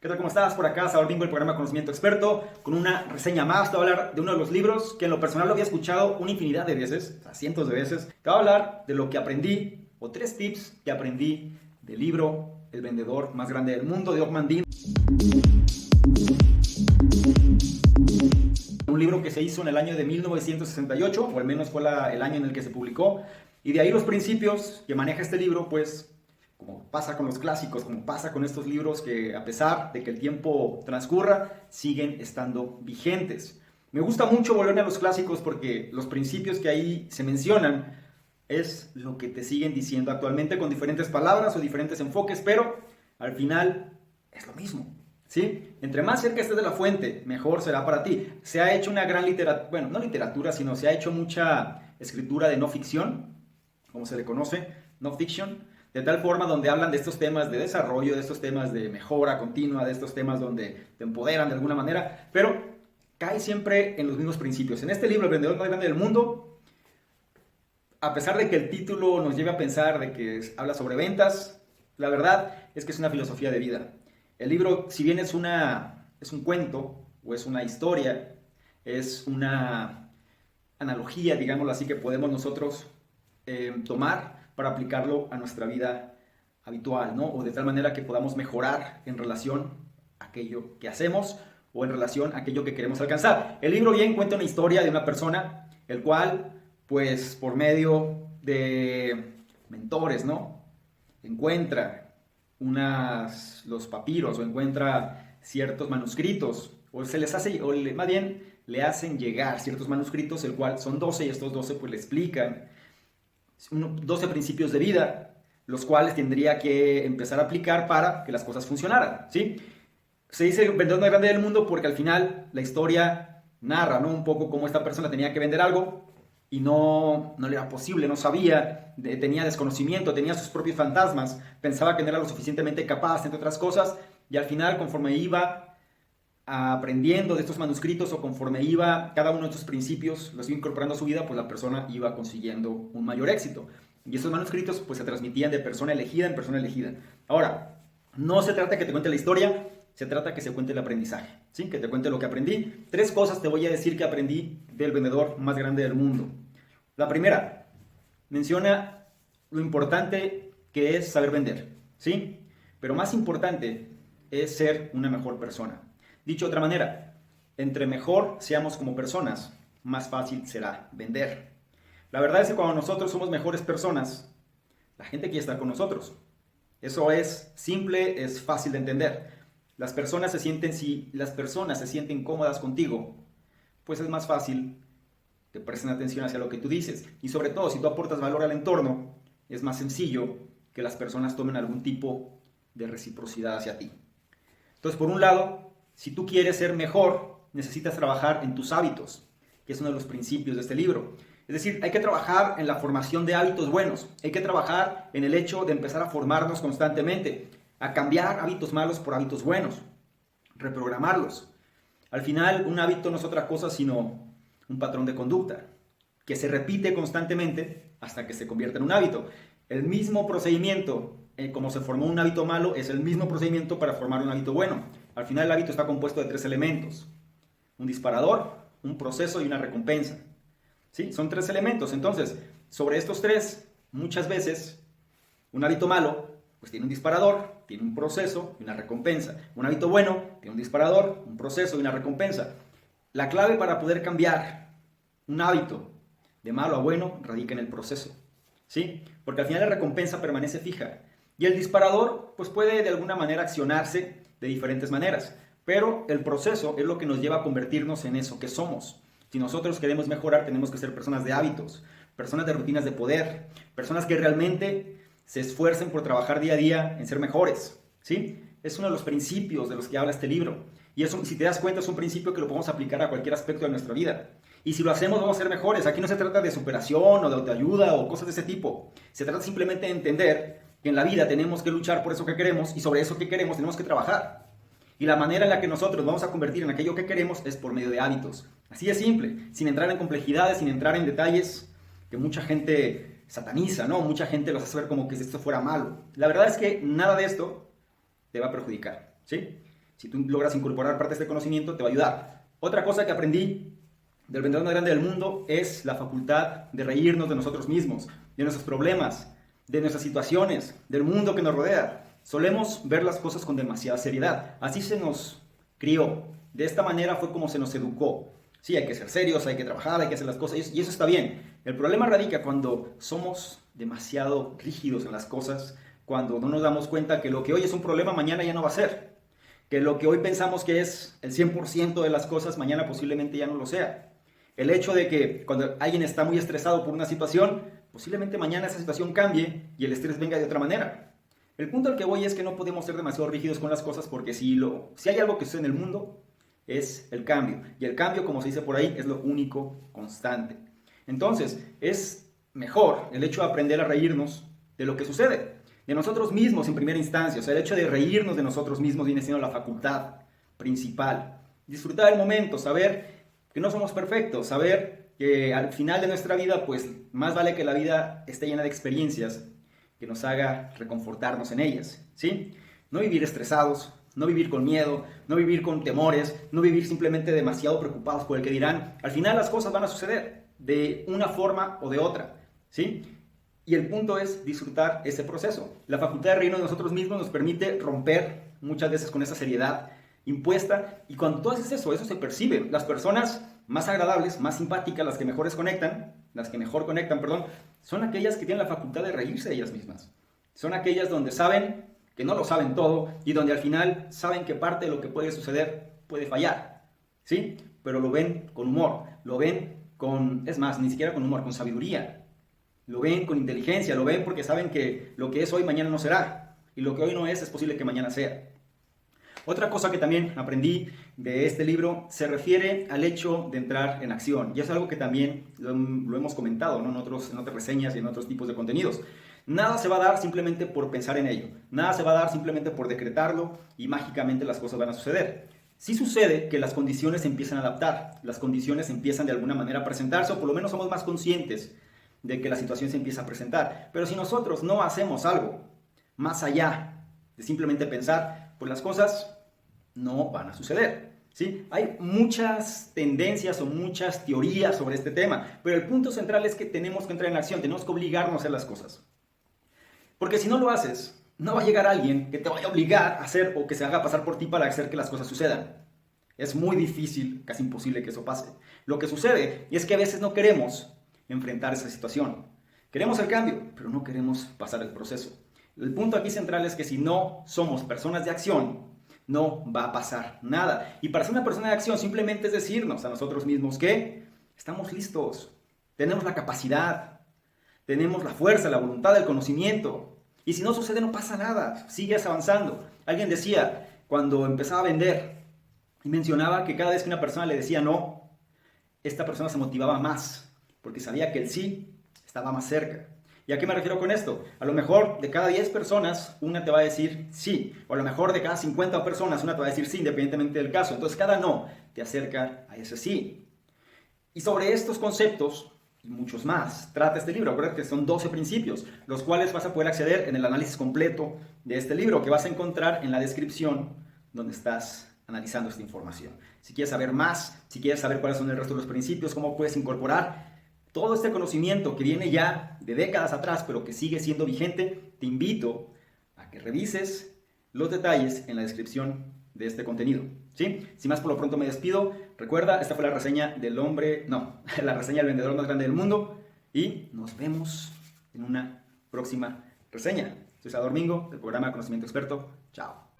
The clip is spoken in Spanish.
¿Qué tal? ¿Cómo estás? Por acá, Salvador Bingo, el programa Conocimiento Experto, con una reseña más. Te voy a hablar de uno de los libros que en lo personal lo había escuchado una infinidad de veces, o sea, cientos de veces. Te voy a hablar de lo que aprendí, o 3 tips que aprendí del libro El vendedor más grande del mundo, de Og Mandino. Un libro que se hizo en el año de 1968, o al menos fue el año en el que se publicó. Y de ahí los principios que maneja este libro, pues, como pasa con los clásicos, como pasa con estos libros que a pesar de que el tiempo transcurra, siguen estando vigentes. Me gusta mucho volverme a los clásicos porque los principios que ahí se mencionan es lo que te siguen diciendo actualmente con diferentes palabras o diferentes enfoques, pero al final es lo mismo, ¿sí? Entre más cerca estés de la fuente, mejor será para ti. Se ha hecho una gran literatura, bueno, no literatura, sino se ha hecho mucha escritura de no ficción, como se le conoce, no fiction, de tal forma donde hablan de estos temas de desarrollo, de estos temas de mejora continua, de estos temas donde te empoderan de alguna manera, pero cae siempre en los mismos principios. En este libro, El vendedor más grande del mundo, a pesar de que el título nos lleve a pensar de que habla sobre ventas, la verdad es que es una filosofía de vida. El libro, si bien es un cuento o es una historia, es una analogía, digámoslo así, que podemos nosotros tomar para aplicarlo a nuestra vida habitual, ¿no? O de tal manera que podamos mejorar en relación a aquello que hacemos o en relación a aquello que queremos alcanzar. El libro bien cuenta una historia de una persona, el cual, pues, por medio de mentores, ¿no? Encuentra los papiros o encuentra ciertos manuscritos o se les hace, más bien le hacen llegar ciertos manuscritos, el cual son 12 y estos 12 pues le explican 12 principios de vida, los cuales tendría que empezar a aplicar para que las cosas funcionaran, ¿sí? Se dice el vendedor más grande del mundo porque al final la historia narra, ¿no? Un poco cómo esta persona tenía que vender algo y no le era posible, no sabía, tenía desconocimiento, tenía sus propios fantasmas, pensaba que no era lo suficientemente capaz, entre otras cosas, y al final, conforme iba aprendiendo de estos manuscritos o conforme iba cada uno de estos principios, los iba incorporando a su vida, pues la persona iba consiguiendo un mayor éxito. Y esos manuscritos pues se transmitían de persona elegida en persona elegida. Ahora, no se trata que te cuente la historia, se trata que se cuente el aprendizaje, ¿sí? Que te cuente lo que aprendí. 3 cosas te voy a decir que aprendí del vendedor más grande del mundo. La primera, menciona lo importante que es saber vender, ¿sí? Pero más importante es ser una mejor persona. Dicho de otra manera, entre mejor seamos como personas, más fácil será vender. La verdad es que cuando nosotros somos mejores personas, la gente quiere estar con nosotros. Eso es simple, es fácil de entender. Si las personas se sienten cómodas contigo, pues es más fácil que presten atención hacia lo que tú dices. Y sobre todo, si tú aportas valor al entorno, es más sencillo que las personas tomen algún tipo de reciprocidad hacia ti. Entonces, por un lado, si tú quieres ser mejor, necesitas trabajar en tus hábitos, que es uno de los principios de este libro. Es decir, hay que trabajar en la formación de hábitos buenos, hay que trabajar en el hecho de empezar a formarnos constantemente, a cambiar hábitos malos por hábitos buenos, reprogramarlos. Al final, un hábito no es otra cosa sino un patrón de conducta, que se repite constantemente hasta que se convierte en un hábito. El mismo procedimiento, como se formó un hábito malo, es el mismo procedimiento para formar un hábito bueno. Al final el hábito está compuesto de 3 elementos. Un disparador, un proceso y una recompensa. ¿Sí? Son 3 elementos. Entonces, sobre estos 3, muchas veces, un hábito malo, pues tiene un disparador, tiene un proceso y una recompensa. Un hábito bueno, tiene un disparador, un proceso y una recompensa. La clave para poder cambiar un hábito de malo a bueno radica en el proceso, ¿sí? Porque al final la recompensa permanece fija. Y el disparador, pues puede de alguna manera accionarse de diferentes maneras, pero el proceso es lo que nos lleva a convertirnos en eso que somos. Si nosotros queremos mejorar, tenemos que ser personas de hábitos, personas de rutinas de poder, personas que realmente se esfuercen por trabajar día a día en ser mejores, ¿sí? Es uno de los principios de los que habla este libro. Y eso, si te das cuenta, es un principio que lo podemos aplicar a cualquier aspecto de nuestra vida. Y si lo hacemos, vamos a ser mejores. Aquí no se trata de superación o de autoayuda o cosas de ese tipo. Se trata simplemente de entender que en la vida tenemos que luchar por eso que queremos y sobre eso que queremos tenemos que trabajar. Y la manera en la que nosotros vamos a convertir en aquello que queremos es por medio de hábitos. Así de simple, sin entrar en complejidades, sin entrar en detalles que mucha gente sataniza, ¿no? Mucha gente los hace ver como que esto fuera malo. La verdad es que nada de esto te va a perjudicar, ¿sí? Si tú logras incorporar parte de este conocimiento, te va a ayudar. Otra cosa que aprendí del vendedor más grande del mundo es la facultad de reírnos de nosotros mismos, de nuestros problemas, de nuestras situaciones, del mundo que nos rodea. Solemos ver las cosas con demasiada seriedad. Así se nos crió. De esta manera fue como se nos educó. Sí, hay que ser serios, hay que trabajar, hay que hacer las cosas y eso está bien. El problema radica cuando somos demasiado rígidos en las cosas, cuando no nos damos cuenta que lo que hoy es un problema, mañana ya no va a ser. Que lo que hoy pensamos que es el 100% de las cosas, mañana posiblemente ya no lo sea. El hecho de que cuando alguien está muy estresado por una situación, posiblemente mañana esa situación cambie y el estrés venga de otra manera. El punto al que voy es que no podemos ser demasiado rígidos con las cosas porque si hay algo que sucede en el mundo, es el cambio. Y el cambio, como se dice por ahí, es lo único constante. Entonces, es mejor el hecho de aprender a reírnos de lo que sucede, de nosotros mismos en primera instancia. O sea, el hecho de reírnos de nosotros mismos viene siendo la facultad principal. Disfrutar el momento, saber que no somos perfectos, saber que al final de nuestra vida, pues más vale que la vida esté llena de experiencias que nos haga reconfortarnos en ellas, ¿sí? No vivir estresados, no vivir con miedo, no vivir con temores, no vivir simplemente demasiado preocupados por el que dirán. Al final las cosas van a suceder de una forma o de otra, ¿sí? Y el punto es disfrutar ese proceso. La facultad de reírnos de nosotros mismos nos permite romper muchas veces con esa seriedad impuesta y cuando tú haces eso, eso se percibe. Las personas más agradables, más simpáticas, las que mejor conectan, son aquellas que tienen la facultad de reírse de ellas mismas. Son aquellas donde saben que no lo saben todo y donde al final saben que parte de lo que puede suceder puede fallar, ¿sí? Pero lo ven con humor, lo ven es más, ni siquiera con humor, con sabiduría. Lo ven con inteligencia, lo ven porque saben que lo que es hoy mañana no será y lo que hoy no es posible que mañana sea. Otra cosa que también aprendí de este libro se refiere al hecho de entrar en acción y es algo que también lo hemos comentado, ¿no? en otras reseñas y en otros tipos de contenidos. Nada se va a dar simplemente por pensar en ello, nada se va a dar simplemente por decretarlo y mágicamente las cosas van a suceder. Sí sucede que las condiciones se empiezan a adaptar, las condiciones empiezan de alguna manera a presentarse o por lo menos somos más conscientes de que la situación se empieza a presentar. Pero si nosotros no hacemos algo más allá de simplemente pensar, pues las cosas no van a suceder, ¿sí? Hay muchas tendencias o muchas teorías sobre este tema, pero el punto central es que tenemos que entrar en acción, tenemos que obligarnos a hacer las cosas. Porque si no lo haces, no va a llegar alguien que te vaya a obligar a hacer o que se haga pasar por ti para hacer que las cosas sucedan. Es muy difícil, casi imposible que eso pase. Lo que sucede es que a veces no queremos enfrentar esa situación. Queremos el cambio, pero no queremos pasar el proceso. El punto aquí central es que si no somos personas de acción, no va a pasar nada. Y para ser una persona de acción simplemente es decirnos a nosotros mismos que estamos listos, tenemos la capacidad, tenemos la fuerza, la voluntad, el conocimiento. Y si no sucede no pasa nada, sigues avanzando. Alguien decía, cuando empezaba a vender, y mencionaba que cada vez que una persona le decía no, esta persona se motivaba más, porque sabía que el sí estaba más cerca. ¿Y a qué me refiero con esto? A lo mejor de cada 10 personas, una te va a decir sí, o a lo mejor de cada 50 personas, una te va a decir sí, independientemente del caso. Entonces cada no te acerca a ese sí. Y sobre estos conceptos y muchos más trata este libro. Acuérdate que son 12 principios, los cuales vas a poder acceder en el análisis completo de este libro, que vas a encontrar en la descripción donde estás analizando esta información. Si quieres saber más, si quieres saber cuáles son el resto de los principios, cómo puedes incorporar todo este conocimiento que viene ya de décadas atrás, pero que sigue siendo vigente, te invito a que revises los detalles en la descripción de este contenido, ¿sí? Sin más, por lo pronto me despido. Recuerda, esta fue la reseña la reseña del vendedor más grande del mundo y nos vemos en una próxima reseña. Soy Salvador Mingo, del programa Conocimiento Experto. Chao.